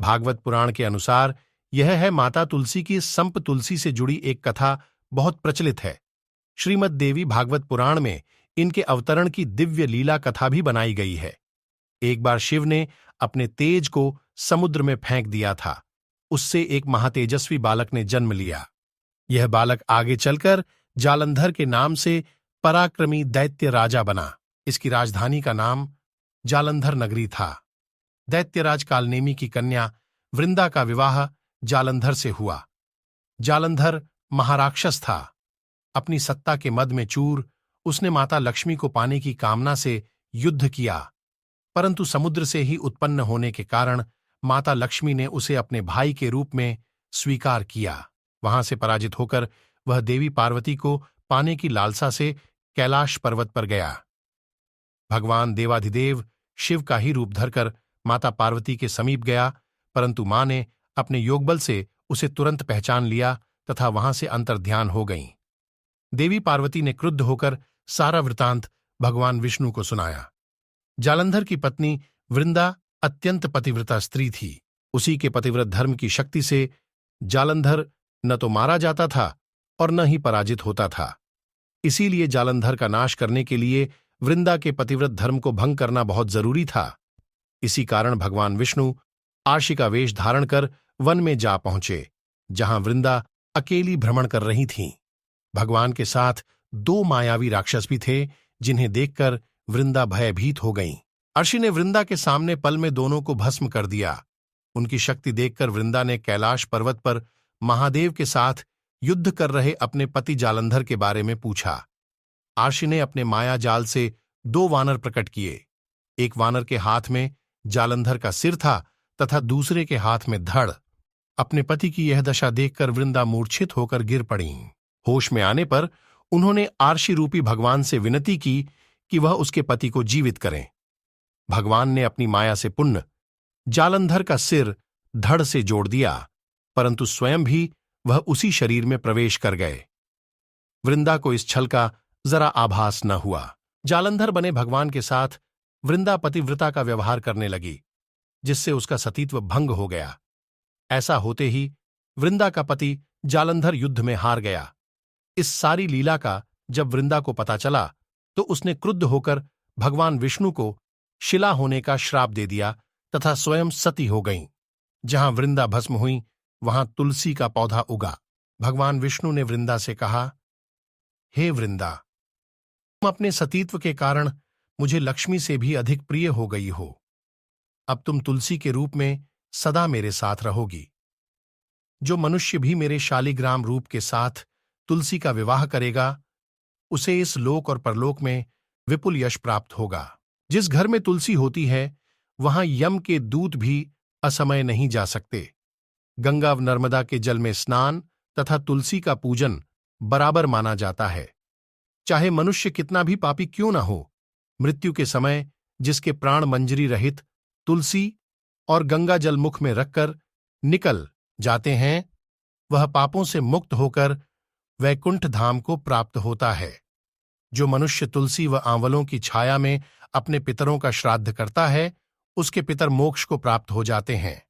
भागवत पुराण के अनुसार यह है माता तुलसी की संप तुलसी से जुड़ी एक कथा बहुत प्रचलित है। श्रीमद् देवी भागवत पुराण में इनके अवतरण की दिव्य लीला कथा भी बनाई गई है। एक बार शिव ने अपने तेज को समुद्र में फेंक दिया था। उससे एक महातेजस्वी बालक ने जन्म लिया। यह बालक आगे चलकर जालंधर के नाम से पराक्रमी दैत्य राजा बना। इसकी राजधानी का नाम जालंधर नगरी था। दैत्यराज कालनेमी की कन्या वृंदा का विवाह जालंधर से हुआ। जालंधर महाराक्षस था। अपनी सत्ता के मद में चूर उसने माता लक्ष्मी को पाने की कामना से युद्ध किया, परंतु समुद्र से ही उत्पन्न होने के कारण माता लक्ष्मी ने उसे अपने भाई के रूप में स्वीकार किया। वहां से पराजित होकर वह देवी पार्वती को पाने की लालसा से कैलाश पर्वत पर गया। भगवान देवाधिदेव शिव का ही रूप धरकर माता पार्वती के समीप गया, परंतु मां ने अपने योगबल से उसे तुरंत पहचान लिया तथा वहां से अंतर्ध्यान हो गईं। देवी पार्वती ने क्रुद्ध होकर सारा वृतांत भगवान विष्णु को सुनाया। जालंधर की पत्नी वृंदा अत्यंत पतिव्रता स्त्री थी। उसी के पतिव्रत धर्म की शक्ति से जालंधर न तो मारा जाता था और न ही पराजित होता था। इसीलिए जालंधर का नाश करने के लिए वृंदा के पतिव्रत धर्म को भंग करना बहुत जरूरी था। इसी कारण भगवान विष्णु आर्षि का वेश धारण कर वन में जा पहुंचे, जहां वृंदा अकेली भ्रमण कर रही थीं। भगवान के साथ 2 मायावी राक्षस भी थे, जिन्हें देखकर वृंदा भयभीत हो गईं। अर्षि ने वृंदा के सामने पल में दोनों को भस्म कर दिया। उनकी शक्ति देखकर वृंदा ने कैलाश पर्वत पर महादेव के साथ युद्ध कर रहे अपने पति जालंधर के बारे में पूछा। अर्षि ने अपने माया जाल से 2 वानर प्रकट किए। एक वानर के हाथ में जालंधर का सिर था तथा दूसरे के हाथ में धड़। अपने पति की यह दशा देखकर वृंदा मूर्छित होकर गिर पड़ीं। होश में आने पर उन्होंने आर्षि रूपी भगवान से विनती की कि वह उसके पति को जीवित करें। भगवान ने अपनी माया से पुण्य जालंधर का सिर धड़ से जोड़ दिया, परंतु स्वयं भी वह उसी शरीर में प्रवेश कर गए। वृंदा को इस छल का जरा आभास न हुआ। जालंधर बने भगवान के साथ वृंदा पतिव्रता का व्यवहार करने लगी, जिससे उसका सतीत्व भंग हो गया। ऐसा होते ही वृंदा का पति जालंधर युद्ध में हार गया। इस सारी लीला का जब वृंदा को पता चला तो उसने क्रुद्ध होकर भगवान विष्णु को शिला होने का श्राप दे दिया तथा स्वयं सती हो गईं। जहां वृंदा भस्म हुई वहां तुलसी का पौधा उगा। भगवान विष्णु ने वृंदा से कहा, हे वृंदा, तुम अपने सतीत्व के कारण मुझे लक्ष्मी से भी अधिक प्रिय हो गई हो। अब तुम तुलसी के रूप में सदा मेरे साथ रहोगी। जो मनुष्य भी मेरे शालिग्राम रूप के साथ तुलसी का विवाह करेगा, उसे इस लोक और परलोक में विपुल यश प्राप्त होगा। जिस घर में तुलसी होती है वहां यम के दूत भी असमय नहीं जा सकते। गंगा व नर्मदा के जल में स्नान तथा तुलसी का पूजन बराबर माना जाता है। चाहे मनुष्य कितना भी पापी क्यों न हो, मृत्यु के समय जिसके प्राण मंजरी रहित तुलसी और गंगा जल मुख में रखकर निकल जाते हैं, वह पापों से मुक्त होकर वैकुंठ धाम को प्राप्त होता है। जो मनुष्य तुलसी व आंवलों की छाया में अपने पितरों का श्राद्ध करता है, उसके पितर मोक्ष को प्राप्त हो जाते हैं।